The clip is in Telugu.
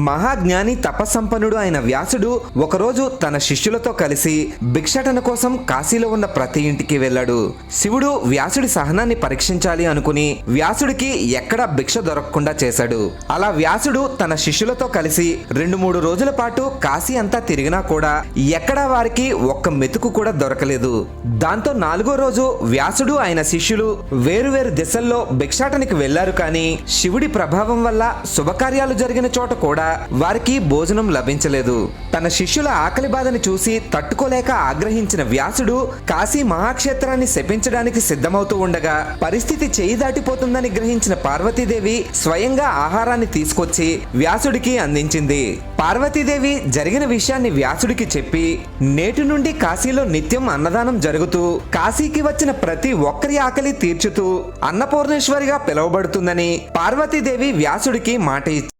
మహాజ్ఞాని తపస్సంపన్నుడు అయిన వ్యాసుడు ఒకరోజు తన శిష్యులతో కలిసి భిక్షాటన కోసం కాశీలో ఉన్న ప్రతి ఇంటికి వెళ్ళాడు. శివుడు వ్యాసుడి సహనాన్ని పరీక్షించాలి అనుకుని వ్యాసుడికి ఎక్కడా భిక్ష దొరకకుండా చేశాడు. అలా వ్యాసుడు తన శిష్యులతో కలిసి 2-3 రోజుల పాటు కాశీ అంతా తిరిగినా కూడా ఎక్కడా వారికి ఒక్క మెతుకు కూడా దొరకలేదు. దాంతో 4వ రోజు వ్యాసుడు ఆయన శిష్యులు వేరువేరు దిశల్లో భిక్షాటనకి వెళ్లారు. కానీ శివుడి ప్రభావం వల్ల శుభకార్యాలు జరిగిన చోట కూడా వారికి భోజనం లభించలేదు. తన శిష్యుల ఆకలి బాధని చూసి తట్టుకోలేక ఆగ్రహించిన వ్యాసుడు కాశీ మహాక్షేత్రాన్ని శపించడానికి సిద్ధమవుతూ ఉండగా పరిస్థితి చేయి దాటిపోతుందని గ్రహించిన పార్వతీదేవి స్వయంగా ఆహారాన్ని తీసుకొచ్చి వ్యాసుడికి అందించింది. పార్వతీదేవి జరిగిన విషయాన్ని వ్యాసుడికి చెప్పి నేటి నుండి కాశీలో నిత్యం అన్నదానం జరుగుతూ కాశీకి వచ్చిన ప్రతి ఒక్కరి ఆకలి తీర్చుతూ అన్నపూర్ణేశ్వరిగా పిలువబడుతుందని పార్వతీదేవి వ్యాసుడికి మాట ఇచ్చింది.